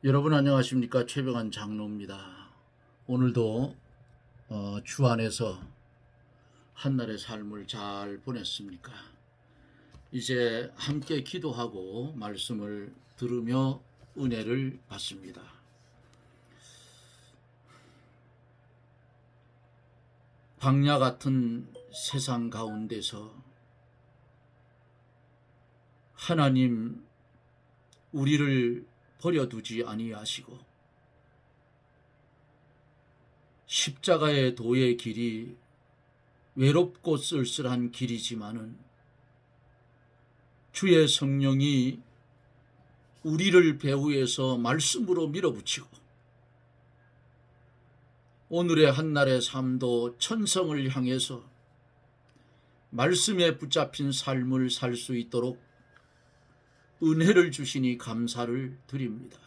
여러분 안녕하십니까? 최병환 장로입니다. 오늘도 주 안에서 한날의 삶을 잘 보냈습니까? 이제 함께 기도하고 말씀을 들으며 은혜를 받습니다. 광야 같은 세상 가운데서 하나님 우리를 버려두지 아니하시고 십자가의 도의 길이 외롭고 쓸쓸한 길이지만은 주의 성령이 우리를 배후에서 말씀으로 밀어붙이고 오늘의 한날의 삶도 천성을 향해서 말씀에 붙잡힌 삶을 살 수 있도록 은혜를 주시니 감사를 드립니다.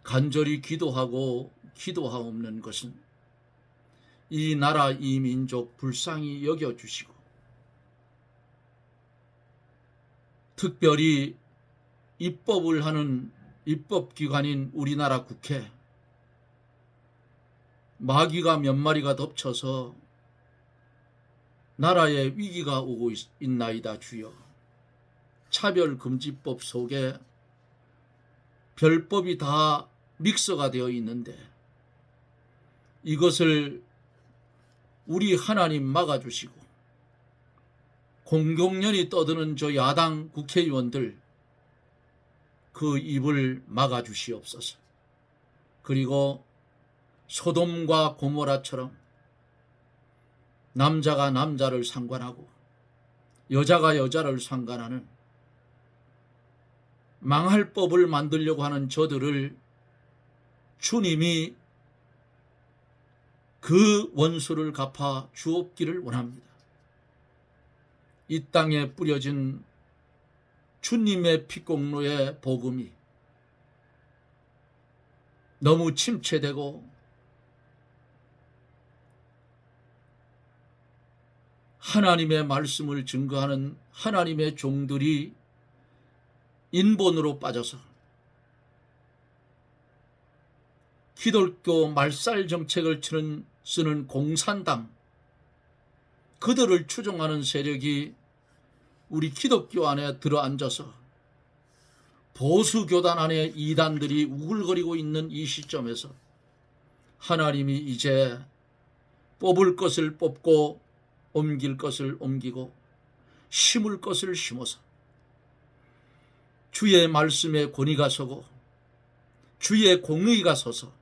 간절히 기도하고 기도하옵는 것은 이 나라 이 민족 불쌍히 여겨주시고 특별히 입법을 하는 입법기관인 우리나라 국회 마귀가 몇 마리가 덮쳐서 나라에 위기가 오고 있나이다 주여. 차별금지법 속에 별법이 다 믹서가 되어 있는데 이것을 우리 하나님 막아주시고 공공연히 떠드는 저 야당 국회의원들 그 입을 막아주시옵소서. 그리고 소돔과 고모라처럼 남자가 남자를 상관하고 여자가 여자를 상관하는 망할 법을 만들려고 하는 저들을 주님이 그 원수를 갚아 주옵기를 원합니다. 이 땅에 뿌려진 주님의 피공로의 복음이 너무 침체되고 하나님의 말씀을 증거하는 하나님의 종들이 인본으로 빠져서 기독교 말살 정책을 쓰는 공산당 그들을 추종하는 세력이 우리 기독교 안에 들어앉아서 보수교단 안에 이단들이 우글거리고 있는 이 시점에서 하나님이 이제 뽑을 것을 뽑고 옮길 것을 옮기고 심을 것을 심어서 주의 말씀에 권위가 서고 주의 공의가 서서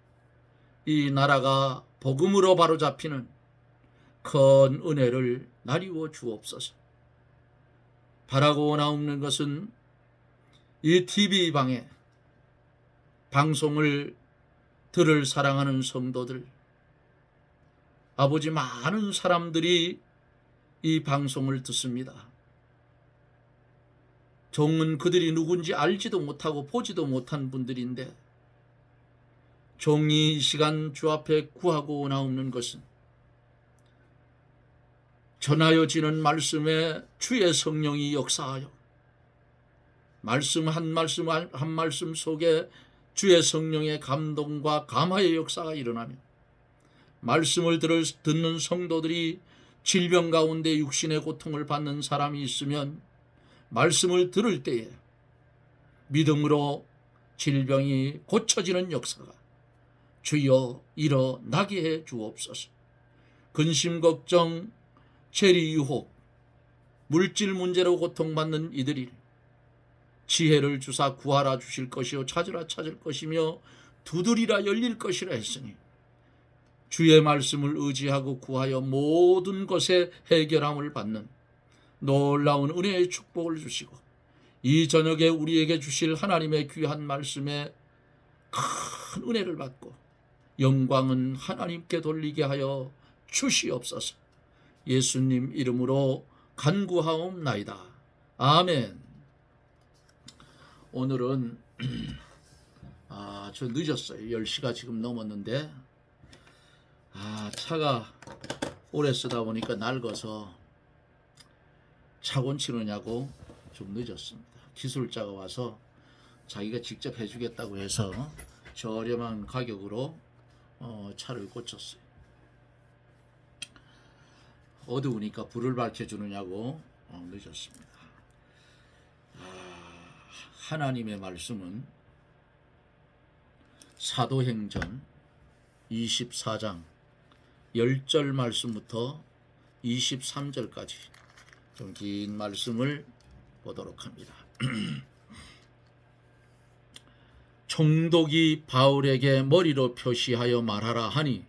이 나라가 복음으로 바로잡히는 큰 은혜를 나리워 주옵소서. 바라고 원하옵는 것은 이 TV방에 방송을 들을 사랑하는 성도들 아버지 많은 사람들이 이 방송을 듣습니다. 종은 그들이 누군지 알지도 못하고 보지도 못한 분들인데 종이 이 시간 주 앞에 구하고 원하옵는 것은 전하여지는 말씀에 주의 성령이 역사하여 말씀 한 말씀 한 말씀 속에 주의 성령의 감동과 감화의 역사가 일어나며 말씀을 듣는 성도들이 질병 가운데 육신의 고통을 받는 사람이 있으면 말씀을 들을 때에 믿음으로 질병이 고쳐지는 역사가 주여 일어나게 해 주옵소서. 근심 걱정 재리 유혹 물질 문제로 고통받는 이들이 지혜를 주사 구하라 주실 것이요 찾으라 찾을 것이며 두드리라 열릴 것이라 했으니 주의 말씀을 의지하고 구하여 모든 것에 해결함을 받는 놀라운 은혜의 축복을 주시고 이 저녁에 우리에게 주실 하나님의 귀한 말씀에 큰 은혜를 받고 영광은 하나님께 돌리게 하여 주시옵소서. 예수님 이름으로 간구하옵나이다. 아멘. 오늘은 저 늦었어요. 10시가 지금 넘었는데 차가 오래 쓰다 보니까 낡아서 차곤 치느냐고 좀 늦었습니다. 기술자가 와서 자기가 직접 해주겠다고 해서 저렴한 가격으로 차를 고쳤어요. 어두우니까 불을 밝혀주느냐고 늦었습니다. 하나님의 말씀은 사도행전 24장 10절 말씀부터 23절까지 좀 긴 말씀을 보도록 합니다. 총독이 바울에게 머리로 표시하여 말하라 하니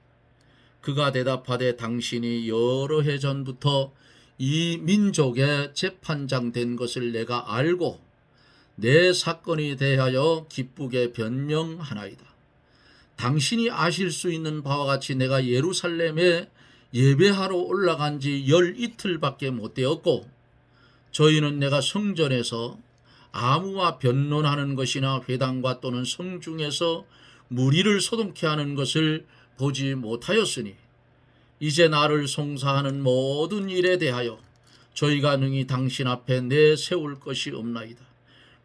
그가 대답하되 당신이 여러 해 전부터 이 민족의 재판장 된 것을 내가 알고 내 사건에 대하여 기쁘게 변명하나이다. 당신이 아실 수 있는 바와 같이 내가 예루살렘에 예배하러 올라간 지 12이틀밖에 못 되었고 저희는 내가 성전에서 아무와 변론하는 것이나 회당과 또는 성중에서 무리를 소동케 하는 것을 보지 못하였으니 이제 나를 송사하는 모든 일에 대하여 저희가 능히 당신 앞에 내세울 것이 없나이다.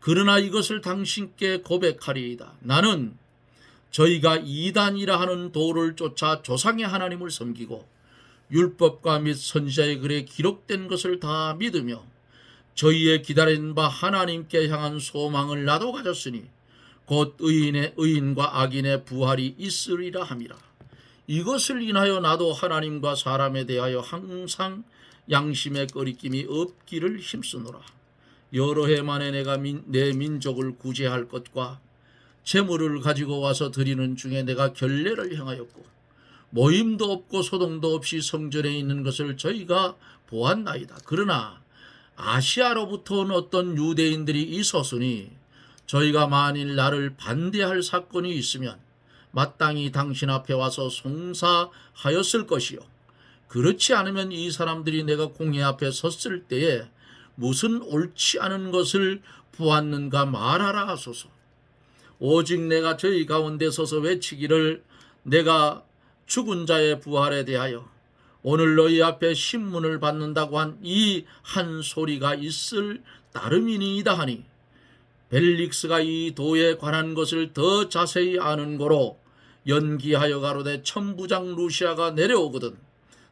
그러나 이것을 당신께 고백하리이다. 나는 저희가 이단이라 하는 도를 쫓아 조상의 하나님을 섬기고 율법과 및 선지자의 글에 기록된 것을 다 믿으며 저희의 기다린 바 하나님께 향한 소망을 나도 가졌으니 곧 의인과 악인의 부활이 있으리라 함이라. 이것을 인하여 나도 하나님과 사람에 대하여 항상 양심의 꺼리낌이 없기를 힘쓰노라. 여러 해 만에 내가 내 민족을 구제할 것과 재물을 가지고 와서 드리는 중에 내가 결례를 행하였고 모임도 없고 소동도 없이 성전에 있는 것을 저희가 보았나이다. 그러나 아시아로부터 온 어떤 유대인들이 있었으니 저희가 만일 나를 반대할 사건이 있으면 마땅히 당신 앞에 와서 송사하였을 것이요 그렇지 않으면 이 사람들이 내가 공회 앞에 섰을 때에 무슨 옳지 않은 것을 보았는가 말하라 하소서. 오직 내가 저희 가운데 서서 외치기를 내가 죽은 자의 부활에 대하여 오늘 너희 앞에 신문을 받는다고 한 이 한 소리가 있을 따름이니이다 하니 벨릭스가 이 도에 관한 것을 더 자세히 아는 고로 연기하여 가로되 천부장 루시아가 내려오거든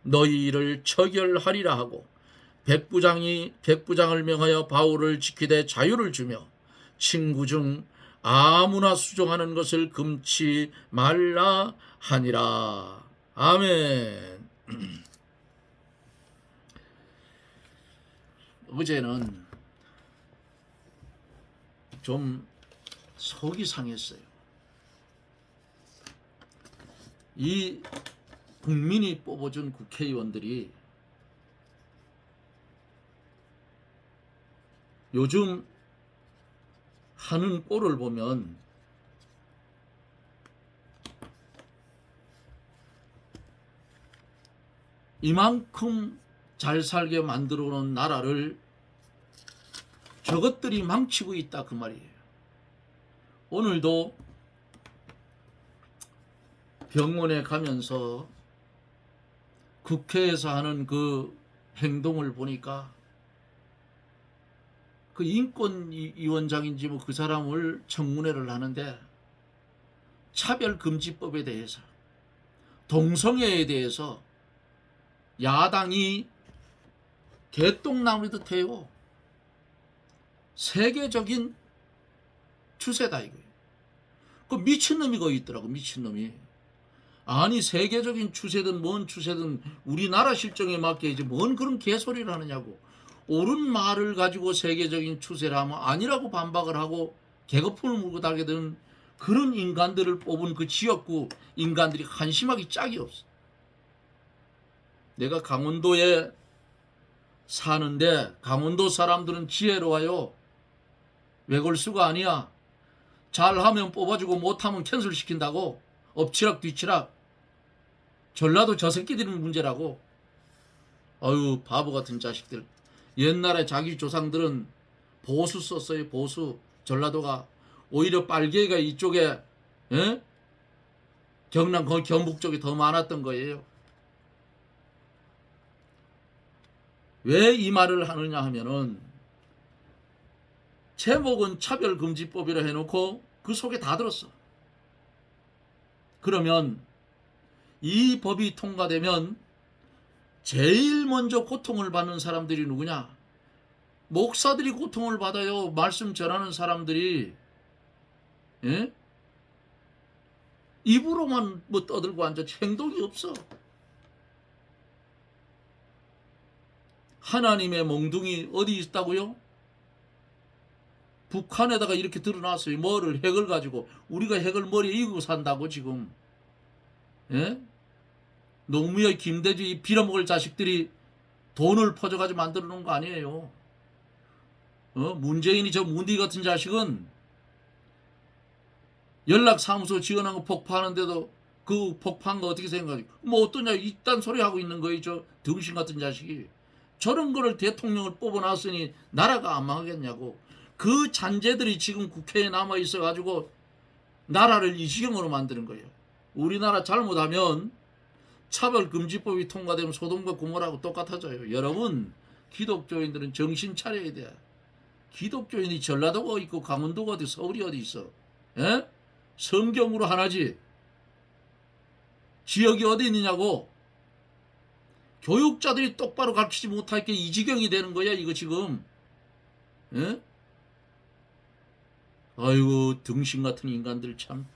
너희 일을 처결하리라 하고 백부장을 명하여 바울을 지키되 자유를 주며 친구 중 아무나 수종하는 것을 금치 말라 하니라. 아멘. 어제는 좀 속이 상했어요. 이 국민이 뽑아준 국회의원들이 요즘 하는 꼴을 보면 이만큼 잘 살게 만들어 놓은 나라를 저것들이 망치고 있다 그 말이에요. 오늘도 병원에 가면서 국회에서 하는 그 행동을 보니까 그 인권위원장인지 뭐 그 사람을 청문회를 하는데 차별금지법에 대해서 동성애에 대해서 야당이 개똥나무리듯 해요. 세계적인 추세다 이거예요. 그 미친놈이 거기 있더라고. 미친놈이. 아니 세계적인 추세든 뭔 추세든 우리나라 실정에 맞게 이제 뭔 그런 개소리를 하느냐고. 옳은 말을 가지고 세계적인 추세를 하면 아니라고 반박을 하고 개거품을 물고 달게 되는 그런 인간들을 뽑은 그 지역구 인간들이 한심하기 짝이 없어. 내가 강원도에 사는데 강원도 사람들은 지혜로워요. 외골수가 아니야. 잘하면 뽑아주고 못하면 캔슬시킨다고. 엎치락 뒤치락. 전라도 저 새끼들이 문제라고. 아유 바보 같은 자식들. 옛날에 자기 조상들은 보수 썼어요. 보수. 전라도가 오히려 빨개가 이쪽에 경남 거기 경북 쪽이 더 많았던 거예요. 왜 이 말을 하느냐 하면은 제목은 차별금지법이라 해놓고 그 속에 다 들었어. 그러면 이 법이 통과되면 제일 먼저 고통을 받는 사람들이 누구냐? 목사들이 고통을 받아요. 말씀 전하는 사람들이. 예? 입으로만 뭐 떠들고 앉았지 행동이 없어. 하나님의 몽둥이 어디 있다고요? 북한에다가 이렇게 드러났어요. 뭐를 핵을 가지고 우리가 핵을 머리에 이고 산다고 지금. 예? 노무현 김대중 이 빌어먹을 자식들이 돈을 퍼줘가지고 만들어 놓은 거 아니에요. 문재인이 저 문디 같은 자식은 연락사무소 지원한 거 폭파하는데도 그 폭파한 거 어떻게 생각하지? 뭐 어떠냐 이딴 소리 하고 있는 거예요. 저 등신 같은 자식이. 저런 거를 대통령을 뽑아놨으니 나라가 안 망하겠냐고. 그 잔재들이 지금 국회에 남아 있어가지고 나라를 이 지경으로 만드는 거예요. 우리나라 잘못하면 차별금지법이 통과되면 소돔과 고모라하고 똑같아져요. 여러분 기독교인들은 정신 차려야 돼. 기독교인이 전라도가 있고 강원도가 어디 서울이 어디 있어. 예? 성경으로 하나지. 지역이 어디 있느냐고. 교육자들이 똑바로 가르치지 못할 게 이 지경이 되는 거야 이거 지금. 예? 아이고 등신 같은 인간들 참.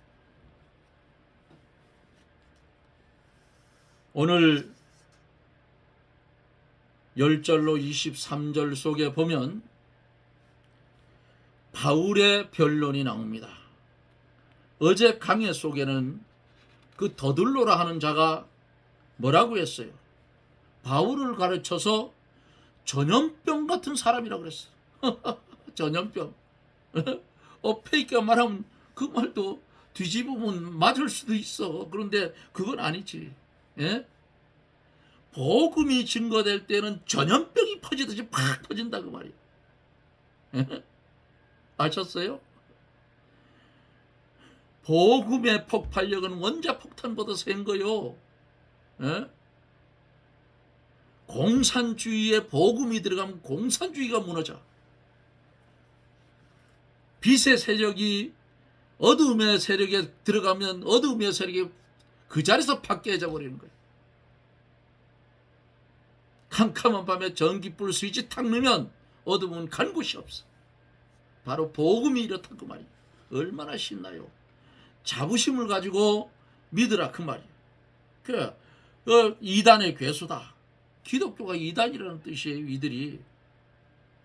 오늘 10절로 23절 속에 보면 바울의 변론이 나옵니다. 어제 강해 속에는 그 더들로라 하는 자가 뭐라고 했어요? 바울을 가르쳐서 전염병 같은 사람이라고 그랬어. 전염병. 페이크가 말하면 그 말도 뒤집으면 맞을 수도 있어. 그런데 그건 아니지. 예? 복음이 증거될 때는 전염병이 퍼지듯이 팍 퍼진다 그 말이에요. 예? 아셨어요? 복음의 폭발력은 원자폭탄보다 센 거요. 예? 공산주의에 복음이 들어가면 공산주의가 무너져. 빛의 세력이 어둠의 세력에 들어가면 어둠의 세력이 그 자리에서 팍 깨져버리는 거예요. 캄캄한 밤에 전기불 스위치 탁 넣으면 어둠은 간 곳이 없어. 바로 복음이 이렇다 그 말이에요. 얼마나 신나요. 자부심을 가지고 믿으라 그 말이에요. 이단의 괴수다. 기독교가 이단이라는 뜻이에요. 이들이.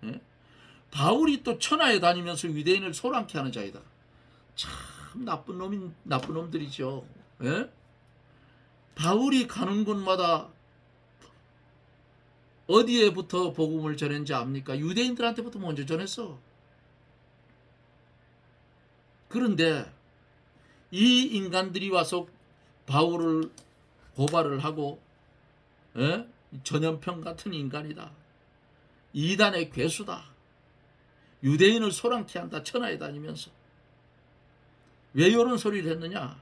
예? 바울이 또 천하에 다니면서 유대인을 소란케 하는 자이다. 참 나쁜 놈들이죠. 예? 바울이 가는 곳마다 어디에부터 복음을 전했는지 압니까? 유대인들한테부터 먼저 전했어. 그런데 이 인간들이 와서 바울을 고발을 하고 전염병 같은 인간이다. 이단의 괴수다. 유대인을 소란케 한다. 천하에 다니면서. 왜 이런 소리를 했느냐?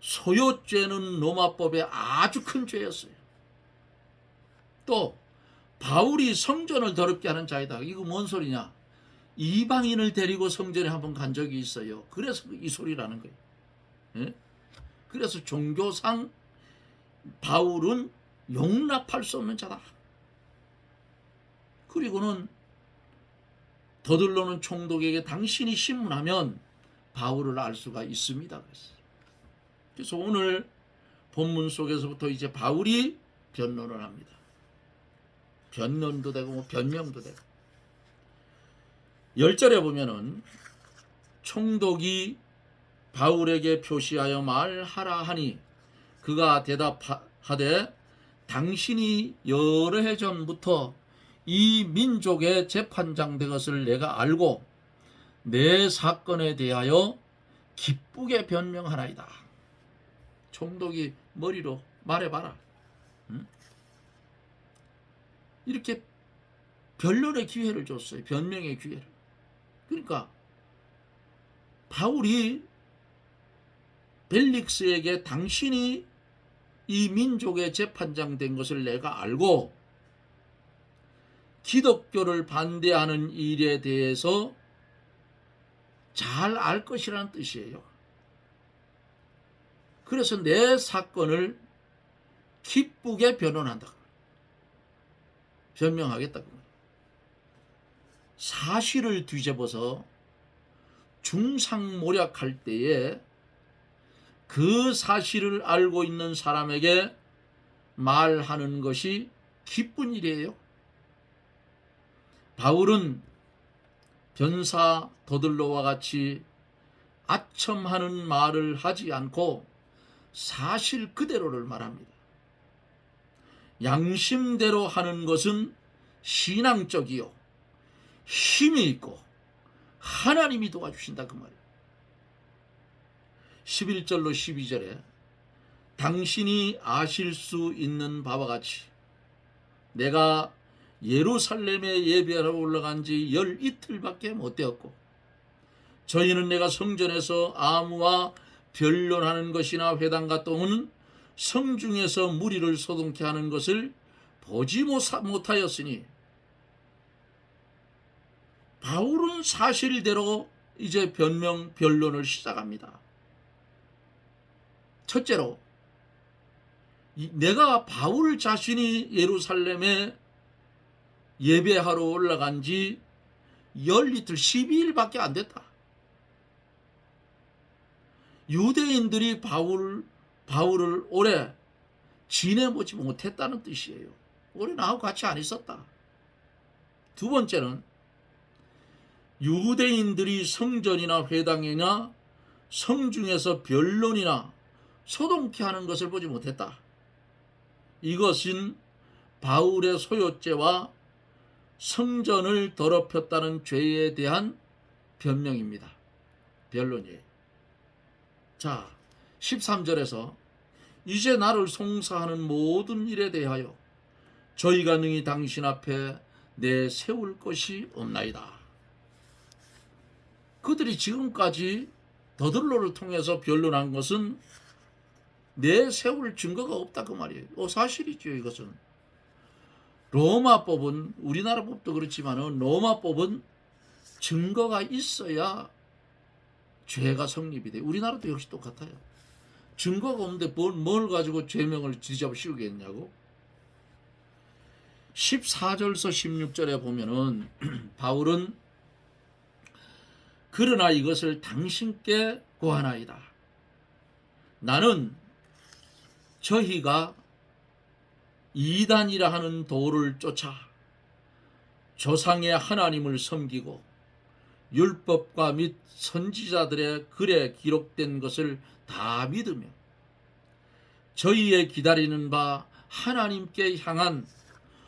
소요죄는 로마법의 아주 큰 죄였어요. 또 바울이 성전을 더럽게 하는 자이다. 이거 뭔 소리냐? 이방인을 데리고 성전에 한번 간 적이 있어요. 그래서 이 소리라는 거예요. 예? 그래서 종교상 바울은 용납할 수 없는 자다. 그리고는 더들로는 총독에게 당신이 신문하면 바울을 알 수가 있습니다. 그래서 오늘 본문 속에서부터 이제 바울이 변론을 합니다. 변론도 되고 뭐 변명도 되고. 10절에 보면은 총독이 바울에게 표시하여 말하라 하니 그가 대답하되 당신이 여러 해 전부터 이 민족의 재판장 된 것을 내가 알고 내 사건에 대하여 기쁘게 변명하나이다. 총독이 머리로 말해봐라. 응? 이렇게 변론의 기회를 줬어요. 변명의 기회를. 그러니까 바울이 벨릭스에게 당신이 이 민족의 재판장 된 것을 내가 알고 기독교를 반대하는 일에 대해서 잘 알 것이라는 뜻이에요. 그래서 내 사건을 기쁘게 변론한다. 변명하겠다. 사실을 뒤집어서 중상모략할 때에 그 사실을 알고 있는 사람에게 말하는 것이 기쁜 일이에요. 바울은 변사 더들로와 같이 아첨하는 말을 하지 않고 사실 그대로를 말합니다. 양심대로 하는 것은 신앙적이요 힘이 있고 하나님이 도와주신다 그 말이에요. 11절로 12절에 당신이 아실 수 있는 바와 같이 내가 예루살렘에 예배하러 올라간 지 12틀밖에 못 되었고 저희는 내가 성전에서 아무와 변론하는 것이나 회당 갔다 오는 성중에서 무리를 소동케 하는 것을 보지 못하였으니 바울은 사실대로 이제 변론을 시작합니다. 첫째로 내가 바울 자신이 예루살렘에 예배하러 올라간 지 12틀 12일밖에 안 됐다. 유대인들이 바울을 오래 지내보지 못했다는 뜻이에요. 오래 나하고 같이 안 있었다. 두 번째는 유대인들이 성전이나 회당이나 성중에서 변론이나 소동케 하는 것을 보지 못했다. 이것은 바울의 소요죄와 성전을 더럽혔다는 죄에 대한 변명입니다. 변론이에요. 자, 13절에서 이제 나를 송사하는 모든 일에 대하여 저희가 능히 당신 앞에 내세울 것이 없나이다. 그들이 지금까지 더들로를 통해서 변론한 것은 내세울 증거가 없다 그 말이에요. 사실이죠. 이것은 로마법은 우리나라 법도 그렇지만 로마법은 증거가 있어야 죄가 성립이 돼요. 우리나라도 역시 똑같아요. 증거가 없는데 뭘 가지고 죄명을 뒤집어 씌우겠냐고. 14절에서 16절에 보면은 바울은 그러나 이것을 당신께 고하나이다. 나는 저희가 이단이라 하는 도를 쫓아 조상의 하나님을 섬기고 율법과 및 선지자들의 글에 기록된 것을 다 믿으며 저희의 기다리는 바 하나님께 향한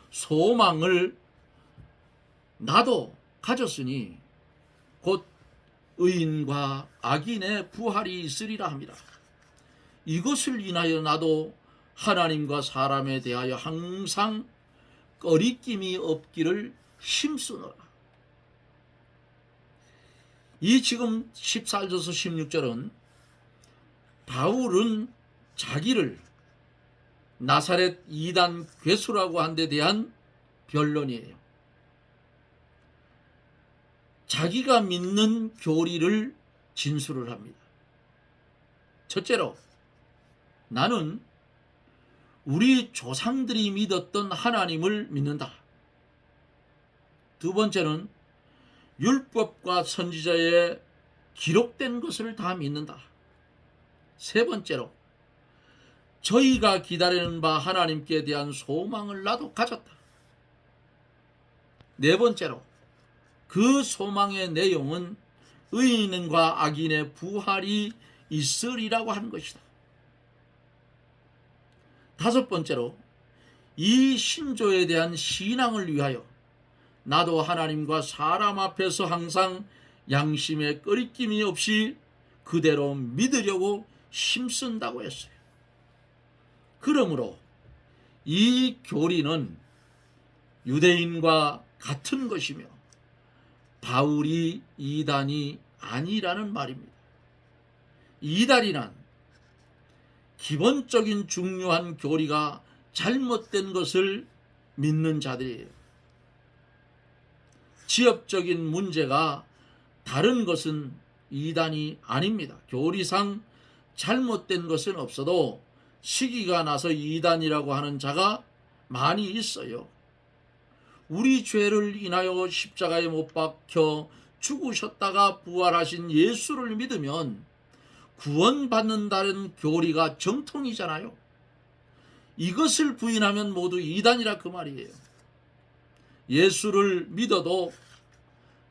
소망을 나도 가졌으니 곧 의인과 악인의 부활이 있으리라 합니다. 이것을 인하여 나도 하나님과 사람에 대하여 항상 꺼리낌이 없기를 힘쓰노라. 이 지금 14절에서 16절은 바울은 자기를 나사렛 이단 괴수라고 한 데 대한 변론이에요. 자기가 믿는 교리를 진술을 합니다. 첫째로 나는 우리 조상들이 믿었던 하나님을 믿는다. 두 번째는 율법과 선지자에 기록된 것을 다 믿는다. 세 번째로 저희가 기다리는 바 하나님께 대한 소망을 나도 가졌다. 네 번째로 그 소망의 내용은 의인과 악인의 부활이 있으리라고 한 것이다. 다섯 번째로 이 신조에 대한 신앙을 위하여 나도 하나님과 사람 앞에서 항상 양심에 꺼리낌이 없이 그대로 믿으려고 힘쓴다고 했어요. 그러므로 이 교리는 유대인과 같은 것이며 바울이 이단이 아니라는 말입니다. 이단이란 기본적인 중요한 교리가 잘못된 것을 믿는 자들이에요. 지엽적인 문제가 다른 것은 이단이 아닙니다. 교리상 잘못된 것은 없어도 시기가 나서 이단이라고 하는 자가 많이 있어요. 우리 죄를 인하여 십자가에 못 박혀 죽으셨다가 부활하신 예수를 믿으면 구원받는다는 교리가 정통이잖아요. 이것을 부인하면 모두 이단이라 그 말이에요. 예수를 믿어도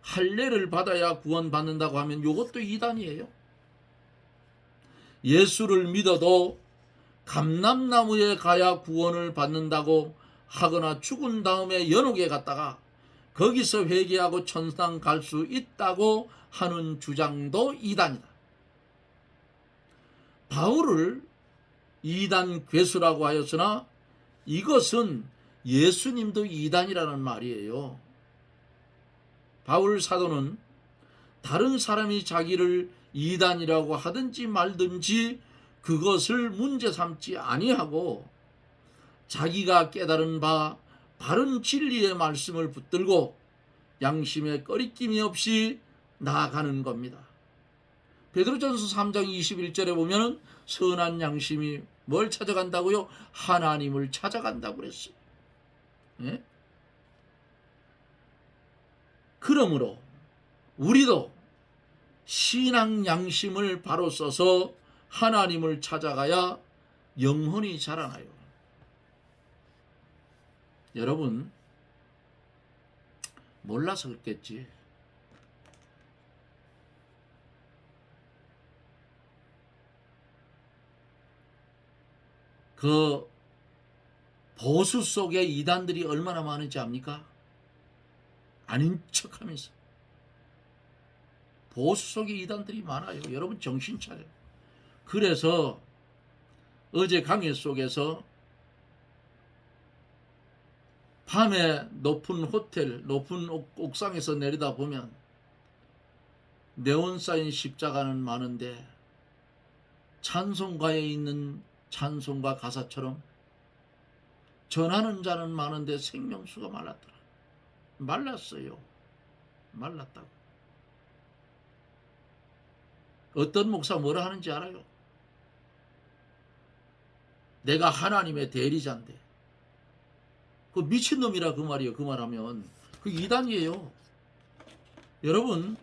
할례를 받아야 구원받는다고 하면 이것도 이단이에요. 예수를 믿어도 감람나무에 가야 구원을 받는다고 하거나 죽은 다음에 연옥에 갔다가 거기서 회개하고 천상 갈 수 있다고 하는 주장도 이단이다. 바울을 이단 괴수라고 하였으나 이것은 예수님도 이단이라는 말이에요. 바울 사도는 다른 사람이 자기를 이단이라고 하든지 말든지 그것을 문제 삼지 아니하고 자기가 깨달은 바 바른 진리의 말씀을 붙들고 양심에 꺼리낌이 없이 나아가는 겁니다. 베드로전서 3장 21절에 보면 선한 양심이 뭘 찾아간다고요? 하나님을 찾아간다고 그랬어요. 예? 그러므로 우리도 신앙 양심을 바로 써서 하나님을 찾아가야 영혼이 자라나요. 여러분 몰라서 그렇겠지. 그 보수 속에 이단들이 얼마나 많은지 압니까? 아닌 척하면서 보수 속에 이단들이 많아요. 여러분 정신 차려요. 그래서 어제 강의 속에서 밤에 높은 호텔, 높은 옥상에서 내리다 보면 네온 사인 십자가는 많은데 찬송가에 있는 찬송가 가사처럼 전하는 자는 많은데 생명수가 말랐더라. 말랐어요. 말랐다고. 어떤 목사 뭐라 하는지 알아요? 내가 하나님의 대리자인데. 그 미친놈이라 그 말이에요. 그 말하면. 그 이단이에요. 여러분,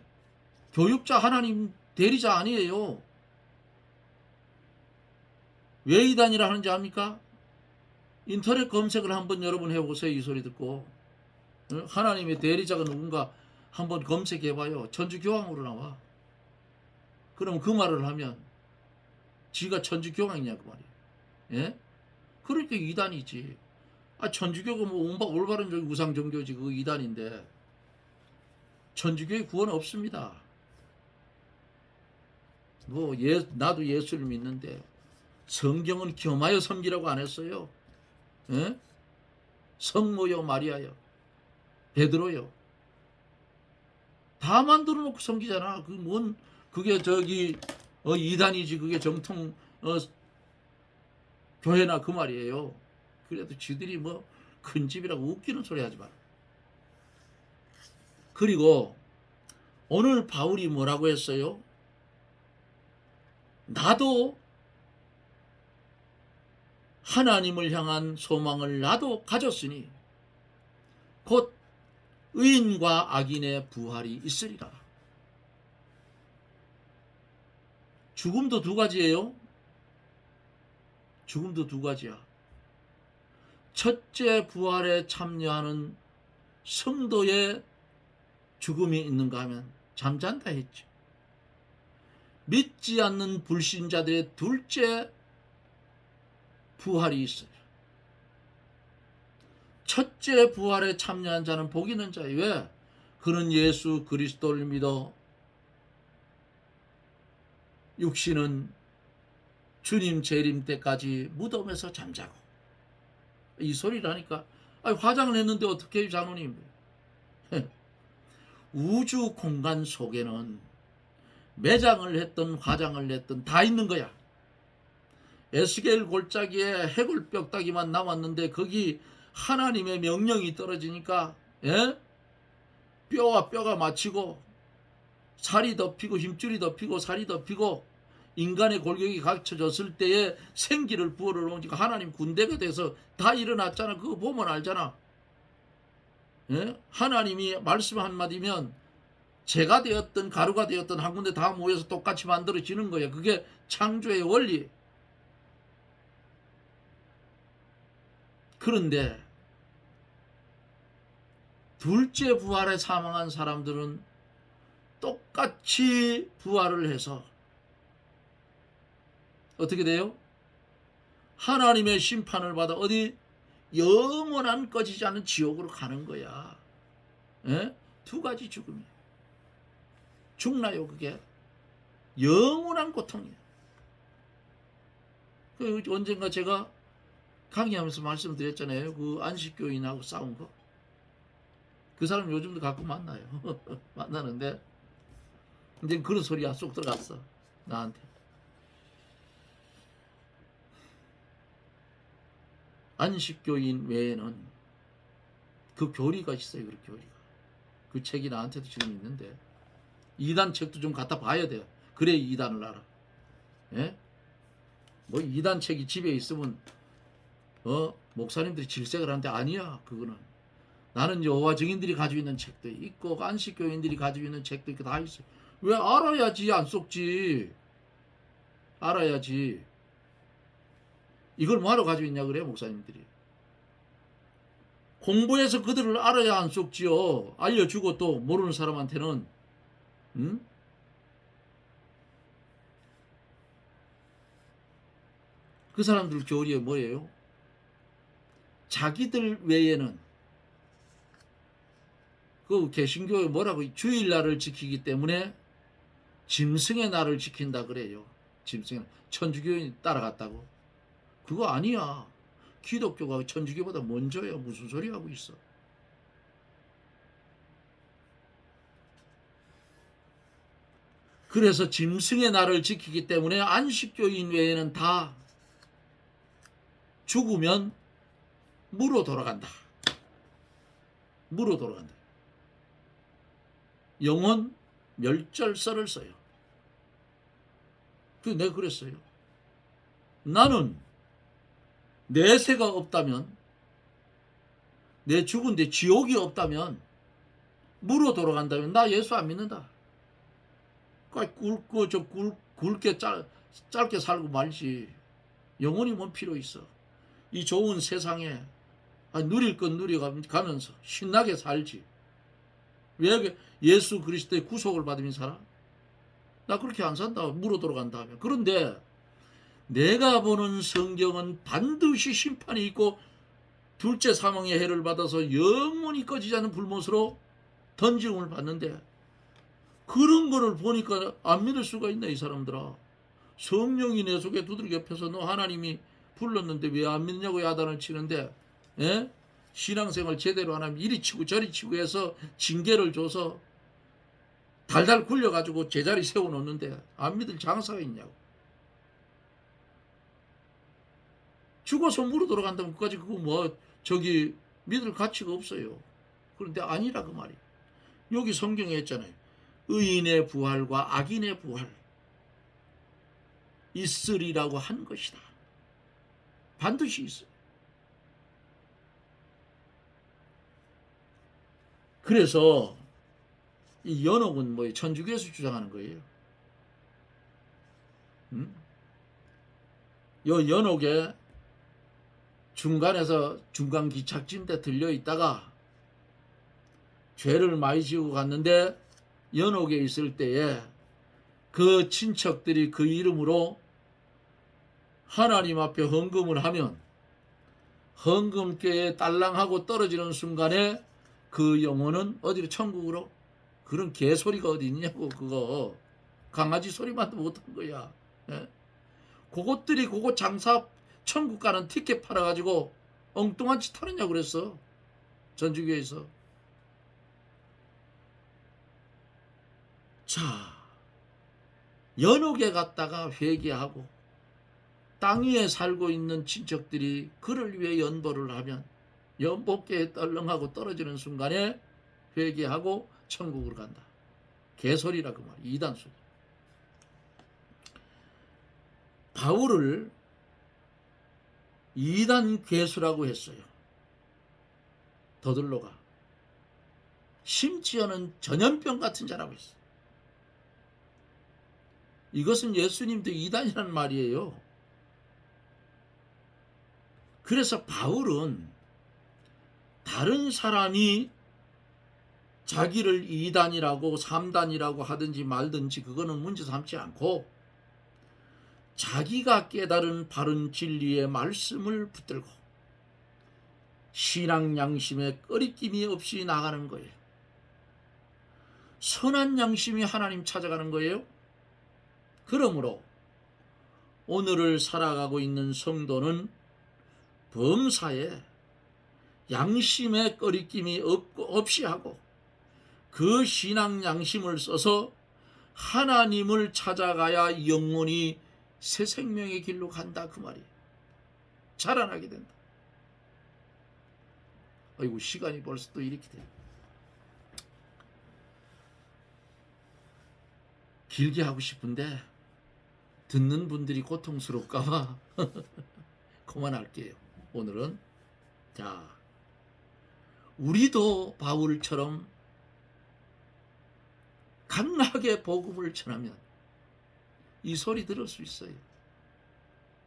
교육자 하나님 대리자 아니에요. 왜 이단이라 하는지 압니까? 인터넷 검색을 한번 여러분 해보세요. 이 소리 듣고. 하나님의 대리자가 누군가 한번 검색해봐요. 천주교황으로 나와. 그럼 그 말을 하면 지가 천주교황이냐 그 말이에요. 예? 그러니까 이단이지. 천주교가 뭐 올바른 우상 종교지 그 이단인데 천주교의 구원 없습니다. 나도 예수를 믿는데 성경은 겸하여 섬기라고 안 했어요. 예? 성모요 마리아요 베드로요 다 만들어 놓고 섬기잖아. 그게 이단이지. 그게 정통 교회나 그 말이에요. 그래도 지들이 큰 집이라고 웃기는 소리 하지 마라. 그리고 오늘 바울이 뭐라고 했어요? 나도 하나님을 향한 소망을 나도 가졌으니 곧 의인과 악인의 부활이 있으리라. 죽음도 두 가지예요. 죽음도 두 가지야. 첫째 부활에 참여하는 성도의 죽음이 있는가 하면 잠잔다 했죠. 믿지 않는 불신자들의 둘째 부활이 있어요. 첫째 부활에 참여한 자는 복 있는 자예요. 왜? 그는 예수 그리스도를 믿어 육신은 주님 재림 때까지 무덤에서 잠자고. 이 소리라니까. 화장을 했는데 어떻게 해요 장로님? 우주 공간 속에는 매장을 했든 화장을 했든 다 있는 거야. 에스겔 골짜기에 해골 뼈다귀만 남았는데 거기 하나님의 명령이 떨어지니까 뼈와 뼈가 맞히고 살이 덮이고 힘줄이 덮이고 살이 덮이고 인간의 골격이 갖춰졌을 때에 생기를 부어놓으니까 하나님 군대가 돼서 다 일어났잖아. 그거 보면 알잖아. 예? 하나님이 말씀 한마디면 재가 되었든 가루가 되었든 한 군데 다 모여서 똑같이 만들어지는 거예요. 그게 창조의 원리. 그런데 둘째 부활에 사망한 사람들은 똑같이 부활을 해서 어떻게 돼요? 하나님의 심판을 받아 어디 영원한 꺼지지 않은 지옥으로 가는 거야. 예? 두 가지 죽음이에요. 죽나요 그게? 영원한 고통이에요. 언젠가 제가 강의하면서 말씀드렸잖아요. 그 안식교인하고 싸운 거. 그 사람 요즘도 가끔 만나요. 만나는데 이제 그런 소리가 쏙 들어갔어. 나한테. 안식교인 외에는 그 교리가 있어요. 그 교리가. 그 책이 나한테도 지금 있는데 이단 책도 좀 갖다 봐야 돼요. 그래 이단을 알아. 예? 뭐 이단 책이 집에 있으면 목사님들이 질색을 하는데 아니야. 그거는 나는 여호와 증인들이 가지고 있는 책도 있고 안식교인들이 가지고 있는 책도 있고 다 있어요. 왜 알아야지 안 속지. 알아야지. 이걸 뭐하러 가지고 있냐 그래요 목사님들이. 공부해서 그들을 알아야 안 속지요. 알려주고 또 모르는 사람한테는 응? 그 사람들 교리에 뭐예요? 자기들 외에는 그 개신교에 뭐라고 주일날을 지키기 때문에 짐승의 날을 지킨다 그래요. 짐승의 날. 천주교인이 따라갔다고. 그거 아니야. 기독교가 천주교보다 먼저야. 무슨 소리 하고 있어. 그래서 짐승의 날을 지키기 때문에 안식교인 외에는 다 죽으면 무로 돌아간다. 무로 돌아간다. 영혼 멸절설을 써요. 내가 그랬어요. 나는 내세가 없다면, 내 죽은데 지옥이 없다면, 무로 돌아간다면 나 예수 안 믿는다. 굵게 짧게 살고 말지. 영혼이 뭔 필요 있어. 이 좋은 세상에 누릴 건 누려가면서 신나게 살지. 왜 예수 그리스도의 구속을 받으면 살아? 나 그렇게 안 산다. 무로 돌아간다 하면. 그런데 내가 보는 성경은 반드시 심판이 있고 둘째 사망의 해를 받아서 영원히 꺼지지 않는 불못으로 던짐을 받는데 그런 거를 보니까 안 믿을 수가 있나 이 사람들아. 성령이 내 속에 두드려 펴서 너 하나님이 불렀는데 왜 안 믿냐고 야단을 치는데 예? 신앙생활 제대로 안 하면 이리 치고 저리 치고 해서 징계를 줘서 달달 굴려가지고 제자리 세워놓는데 안 믿을 장사가 있냐고. 죽어서 무로 돌아간다면 그까지 그거 믿을 가치가 없어요. 그런데 아니라 그 말이에요. 여기 성경에 했잖아요. 의인의 부활과 악인의 부활 있으리라고 한 것이다. 반드시 있어요. 그래서 이 연옥은 천주교에서 주장하는 거예요. 요 연옥에 중간에서 중간 기착지인데 들려있다가 죄를 많이 지고 갔는데 연옥에 있을 때에 그 친척들이 그 이름으로 하나님 앞에 헌금을 하면 헌금께에 딸랑하고 떨어지는 순간에 그 영혼은 어디로 천국으로? 그런 개소리가 어디 있냐고. 그거 강아지 소리만도 못한 거야. 예? 그것들이 그거 장사 천국 가는 티켓 팔아가지고 엉뚱한 짓 하느냐고 그랬어. 전주교에서. 자, 연옥에 갔다가 회개하고 땅 위에 살고 있는 친척들이 그를 위해 연보를 하면 연보께에 떨렁하고 떨어지는 순간에 회개하고 천국으로 간다. 개소리라 그 말이에요. 이단 소리. 바울을 이단 괴수라고 했어요. 더들로가. 심지어는 전염병 같은 자라고 했어요. 이것은 예수님도 이단이라는 말이에요. 그래서 바울은 다른 사람이 자기를 이단이라고 삼단이라고 하든지 말든지 그거는 문제 삼지 않고 자기가 깨달은 바른 진리의 말씀을 붙들고 신앙 양심에 꺼리낌이 없이 나가는 거예요. 선한 양심이 하나님 찾아가는 거예요. 그러므로 오늘을 살아가고 있는 성도는 범사에 양심에 꺼리낌이 없이 하고 그 신앙 양심을 써서 하나님을 찾아가야 영원히 새 생명의 길로 간다 그 말이에요. 자라나게 된다. 아이고 시간이 벌써 또 이렇게 돼요. 길게 하고 싶은데 듣는 분들이 고통스러울까 봐 그만할게요. 오늘은 자 우리도 바울처럼 강하게 복음을 전하면 이 소리 들을 수 있어요.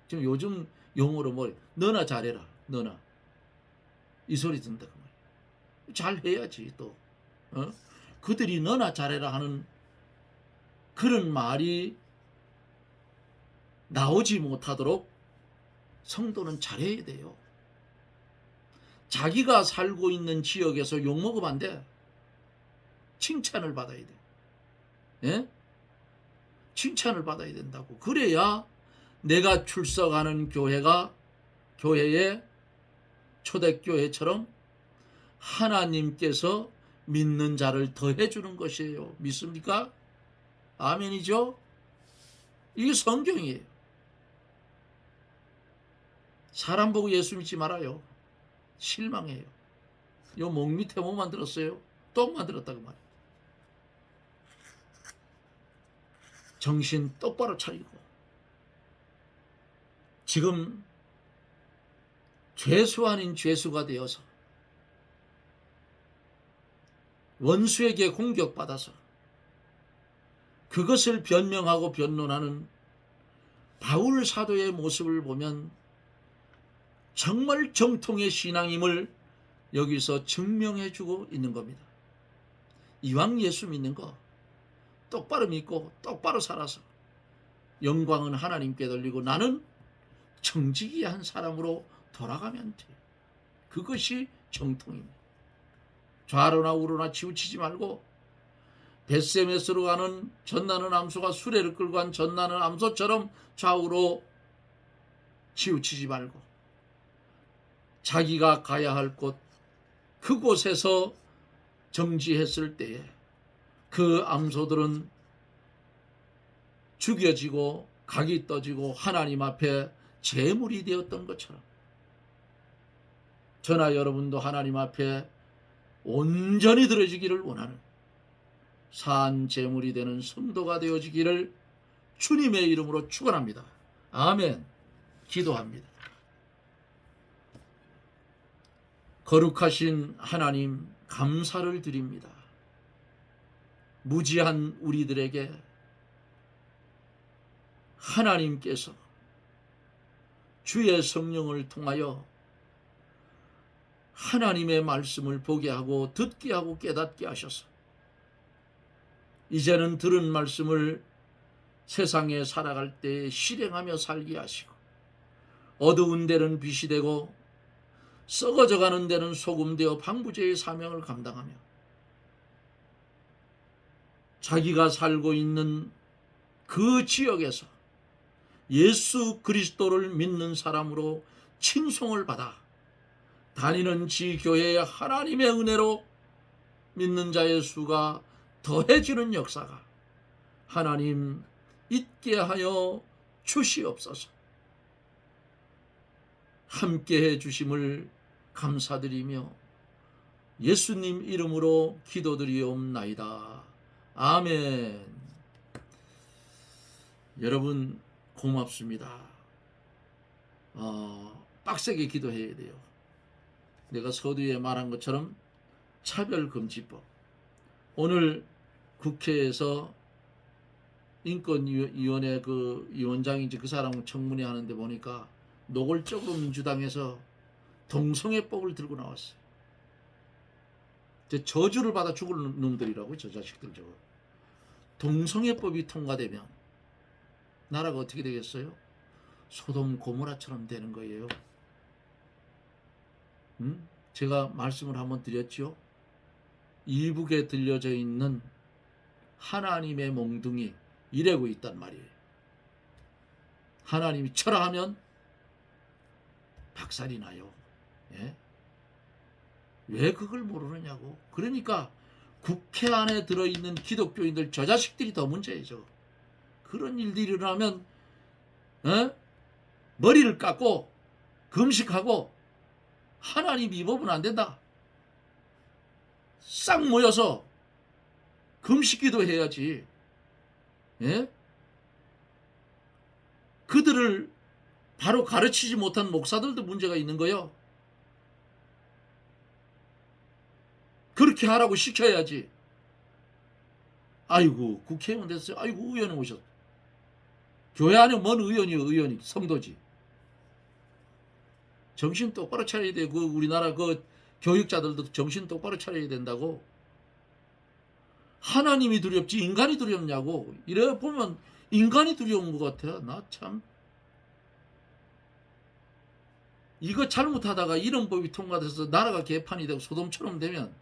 지금 요즘 용어로 뭐 너나 잘해라. 너나 이 소리 듣는다 그 말이에요. 잘해야지 또 그들이 너나 잘해라 하는 그런 말이 나오지 못하도록 성도는 잘해야 돼요. 자기가 살고 있는 지역에서 욕먹으면 안 돼. 칭찬을 받아야 돼. 예? 칭찬을 받아야 된다고. 그래야 내가 출석하는 교회에 초대교회처럼 하나님께서 믿는 자를 더해 주는 것이에요. 믿습니까? 아멘이죠? 이게 성경이에요. 사람 보고 예수 믿지 말아요. 실망해요. 요 목 밑에 뭐 만들었어요? 똥 만들었다 그 말이에요. 정신 똑바로 차리고 지금 죄수 아닌 죄수가 되어서 원수에게 공격받아서 그것을 변명하고 변론하는 바울 사도의 모습을 보면 정말 정통의 신앙임을 여기서 증명해주고 있는 겁니다. 이왕 예수 믿는 거 똑바로 믿고 똑바로 살아서 영광은 하나님께 돌리고 나는 정직이한 사람으로 돌아가면 돼. 그것이 정통입니다. 좌로나 우로나 치우치지 말고 벳세메스로 가는 전나는 암소가 수레를 끌고 간 전나는 암소처럼 좌우로 치우치지 말고 자기가 가야 할 곳 그곳에서 정지했을 때에 그 암소들은 죽여지고 각이 떠지고 하나님 앞에 제물이 되었던 것처럼 저나 여러분도 하나님 앞에 온전히 드려지기를 원하는 산 제물이 되는 성도가 되어지기를 주님의 이름으로 축원합니다. 아멘. 기도합니다. 거룩하신 하나님 감사를 드립니다. 무지한 우리들에게 하나님께서 주의 성령을 통하여 하나님의 말씀을 보게 하고 듣게 하고 깨닫게 하셔서 이제는 들은 말씀을 세상에 살아갈 때 실행하며 살게 하시고 어두운 데는 빛이 되고 썩어져가는 데는 소금 되어 방부제의 사명을 감당하며 자기가 살고 있는 그 지역에서 예수 그리스도를 믿는 사람으로 칭송을 받아 다니는 지교회의 하나님의 은혜로 믿는 자의 수가 더해지는 역사가 하나님 있게 하여 주시옵소서. 함께해 주심을 감사드리며 예수님 이름으로 기도드리옵나이다. 아멘. 여러분 고맙습니다. 빡세게 기도해야 돼요. 내가 서두에 말한 것처럼 차별금지법. 오늘 국회에서 인권위원회 그 위원장인지 그 사람 청문회 하는데 보니까 노골적으로 민주당에서 동성애법을 들고 나왔어요. 저주를 받아 죽을 놈들이라고, 저 자식들 저거. 동성애법이 통과되면 나라가 어떻게 되겠어요? 소돔 고모라처럼 되는 거예요. 제가 말씀을 한번 드렸죠. 이북에 들려져 있는 하나님의 몽둥이 이래고 있단 말이에요. 하나님이 쳐라 하면 박살이 나요. 예? 왜 그걸 모르느냐고. 그러니까 국회 안에 들어있는 기독교인들 저 자식들이 더 문제죠. 그런 일들이 일어나면 머리를 깎고 금식하고 하나님 이 법은 안 된다. 싹 모여서 금식기도 해야지. 예? 그들을 바로 가르치지 못한 목사들도 문제가 있는 거요. 그렇게 하라고 시켜야지. 아이고 국회의원 됐어요. 아이고 의원이 오셨어. 교회 안에 뭔 의원이요. 의원이 성도지. 정신 똑바로 차려야 돼. 그 우리나라 그 교육자들도 정신 똑바로 차려야 된다고. 하나님이 두렵지 인간이 두렵냐고. 이래 보면 인간이 두려운 것 같아. 나 참. 이거 잘못하다가 이런 법이 통과돼서 나라가 개판이 되고 소돔처럼 되면,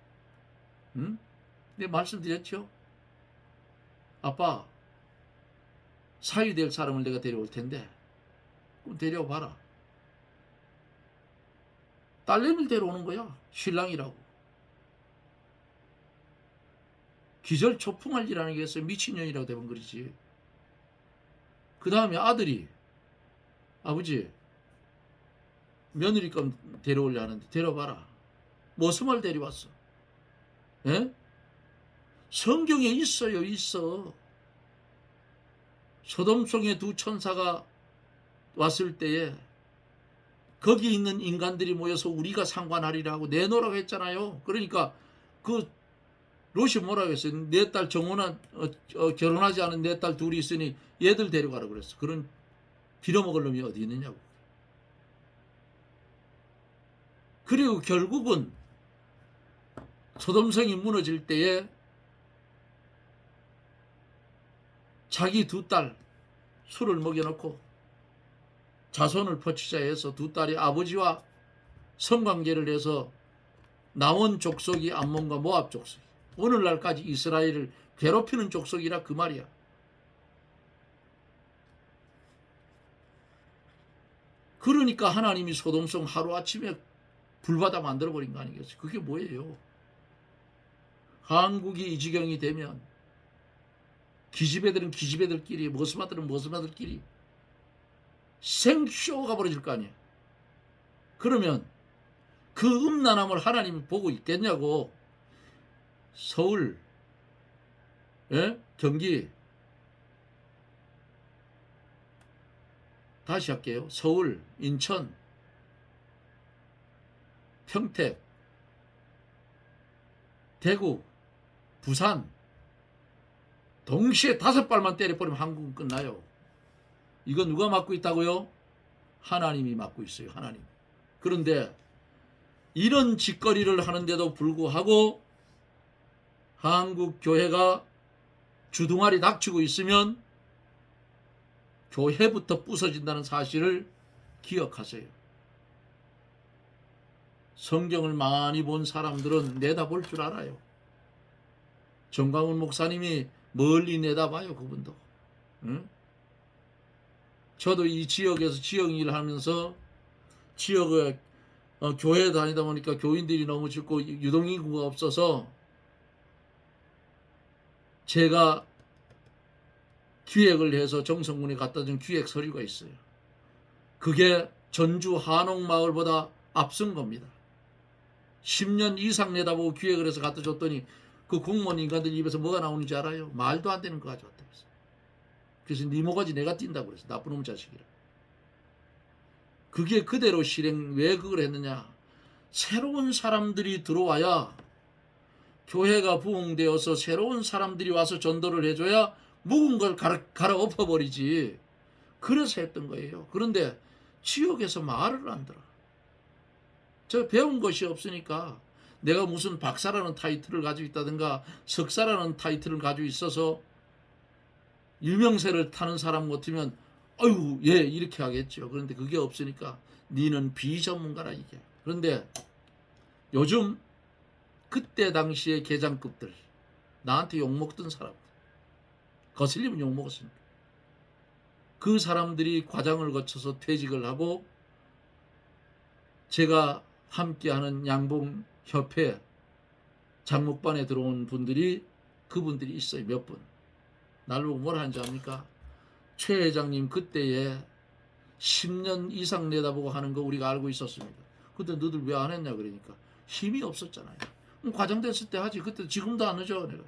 내가 말씀드렸죠. 아빠, 사위 될 사람을 내가 데려올 텐데 그럼 데려와봐라. 딸내미를 데려오는 거야. 신랑이라고. 기절초풍할 일 아니겠어요. 미친년이라고 되면 그러지. 그 다음에 아들이 아버지 며느리감 데려오려 하는데 데려봐라. 무슨 말 데려왔어? 예? 성경에 있어요. 있어. 소돔 속에 두 천사가 왔을 때에 거기 있는 인간들이 모여서 우리가 상관하리라고 내놓으라고 했잖아요. 그러니까 그 롯이 뭐라고 했어요? 내 딸 정혼한 결혼하지 않은 내 딸 둘이 있으니 얘들 데려가라고 그랬어. 그런 빌어먹을 놈이 어디 있느냐고. 그리고 결국은 소돔성이 무너질 때에 자기 두 딸 술을 먹여놓고 자손을 퍼치자 해서 두 딸이 아버지와 성관계를 해서 남원 족속이 암몬과 모압 족속, 오늘날까지 이스라엘을 괴롭히는 족속이라 그 말이야. 그러니까 하나님이 소돔성 하루아침에 불바다 만들어버린 거 아니겠어요? 그게 뭐예요? 한국이 이 지경이 되면 기집애들은 기집애들끼리, 머스마들은 머스마들끼리 생쇼가 벌어질 거 아니에요. 그러면 그 음란함을 하나님이 보고 있겠냐고. 서울, 경기, 다시 할게요. 서울, 인천, 평택, 대구, 부산 동시에 5발만 때려버리면 한국은 끝나요. 이거 누가 맡고 있다고요? 하나님이 맡고 있어요. 하나님. 그런데 이런 짓거리를 하는데도 불구하고 한국 교회가 주둥아리 닥치고 있으면 교회부터 부서진다는 사실을 기억하세요. 성경을 많이 본 사람들은 내다볼 줄 알아요. 정광훈 목사님이 멀리 내다봐요. 그분도. 응? 저도 이 지역에서 지역 일을 하면서 지역에 교회에 다니다 보니까 교인들이 너무 적고 유동인구가 없어서 제가 기획을 해서 정성군에 갖다 준 기획 서류가 있어요. 그게 전주 한옥마을보다 앞선 겁니다. 10년 이상 내다보고 기획을 해서 갖다 줬더니 그 공무원 인간들 입에서 뭐가 나오는지 알아요? 말도 안 되는 거 가져왔다 그랬어. 그래서 네 모가지 내가 뛴다고 그랬어. 나쁜 놈 자식이라. 그게 그대로 실행. 왜 그걸 했느냐? 새로운 사람들이 들어와야, 교회가 부흥되어서 새로운 사람들이 와서 전도를 해줘야 묵은 걸 갈아엎어버리지. 그래서 했던 거예요. 그런데 지역에서 말을 안 들어. 저 배운 것이 없으니까, 내가 무슨 박사라는 타이틀을 가지고 있다든가 석사라는 타이틀을 가지고 있어서 유명세를 타는 사람 같으면 아유 예 이렇게 하겠죠. 그런데 그게 없으니까 니는 비전문가라 이게. 그런데 요즘 그때 당시에 계장급들, 나한테 욕먹던 사람들, 거슬리면 욕먹었습니다. 그 사람들이 과장을 거쳐서 퇴직을 하고 제가 함께하는 양봉협회 장목반에 들어온 분들이, 그분들이 있어요. 몇 분. 날 보고 뭐라 하는지 압니까? 최 회장님 그때에 10년 이상 내다보고 하는 거 우리가 알고 있었습니다. 그때 너들 왜 안 했냐 그러니까 힘이 없었잖아요. 과장됐을 때 하지. 그때 지금도 안 하죠. 내가.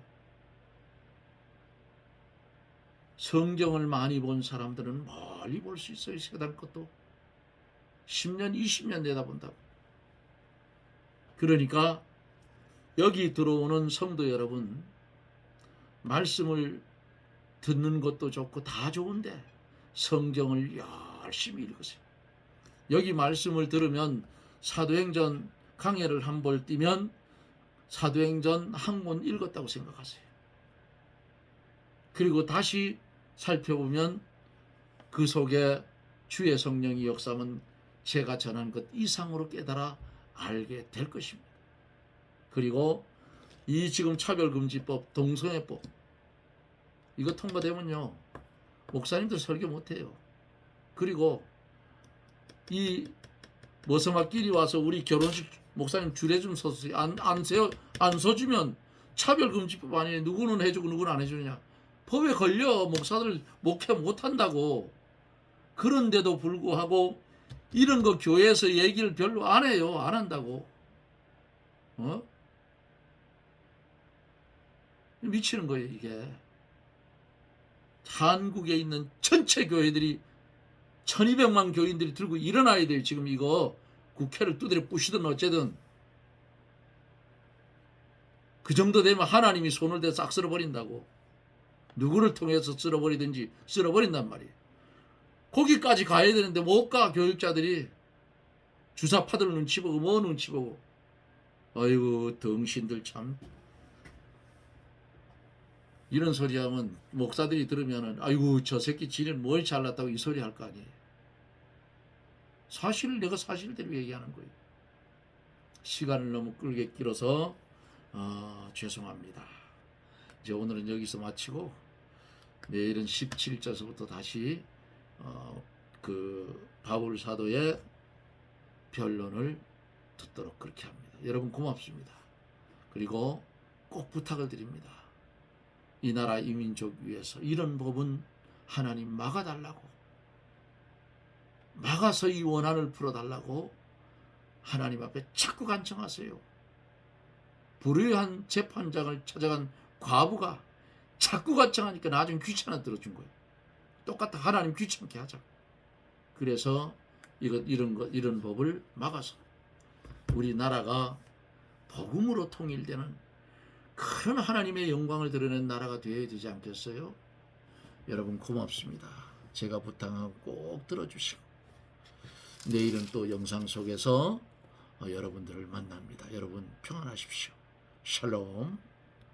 성경을 많이 본 사람들은 멀리 볼 수 있어요. 세상 것도 10년 20년 내다본다고. 그러니까 여기 들어오는 성도 여러분, 말씀을 듣는 것도 좋고 다 좋은데 성경을 열심히 읽으세요. 여기 말씀을 들으면 사도행전 강해를 한 번 띄면 사도행전 한 권 읽었다고 생각하세요. 그리고 다시 살펴보면 그 속에 주의 성령이 역사하면 제가 전한 것 이상으로 깨달아 알게 될 것입니다. 그리고 이 지금 차별금지법, 동성애법 이거 통과되면요 목사님들 설교 못해요. 그리고 이 머스막끼리 와서 우리 결혼식 목사님 줄에 좀 서주세요. 안 서주면 차별금지법 아니에요. 누구는 해주고 누구는 안 해주느냐. 법에 걸려. 목사들 목회 못한다고. 그런데도 불구하고 이런 거 교회에서 얘기를 별로 안 해요. 안 한다고. 미치는 거예요 이게. 한국에 있는 전체 교회들이 1200만 교인들이 들고 일어나야 돼요. 지금 이거 국회를 두드려 부시든 어쨌든 그 정도 되면 하나님이 손을 대 싹 쓸어버린다고. 누구를 통해서 쓸어버리든지 쓸어버린단 말이에요. 거기까지 가야 되는데 못 가. 교육자들이 주사파들 눈치 보고 뭐 눈치 보고. 아이고 덩신들 참. 이런 소리 하면 목사들이 들으면은 아이고 저 새끼 지는 뭘 잘났다고 이 소리 할 거 아니에요. 사실을 내가 사실대로 얘기하는 거예요. 시간을 너무 끌게 길어서 죄송합니다. 이제 오늘은 여기서 마치고 내일은 17절서부터 다시 그 바울 사도의 변론을 듣도록 그렇게 합니다. 여러분 고맙습니다. 그리고 꼭 부탁을 드립니다. 이 나라 이 민족 위해서 이런 법은 하나님 막아달라고, 막아서 이 원한을 풀어달라고 하나님 앞에 자꾸 간청하세요. 불의한 재판장을 찾아간 과부가 자꾸 간청하니까 나중에 귀찮아 들어준 거예요. 똑같아. 하나님 귀찮게 하자. 그래서 이런 법을 막아서 우리나라가 복음으로 통일되는 큰 하나님의 영광을 드러낸 나라가 되어야 되지 않겠어요? 여러분 고맙습니다. 제가 부탁하고 꼭 들어주시고 내일은 또 영상 속에서 여러분들을 만납니다. 여러분 평안하십시오. 샬롬.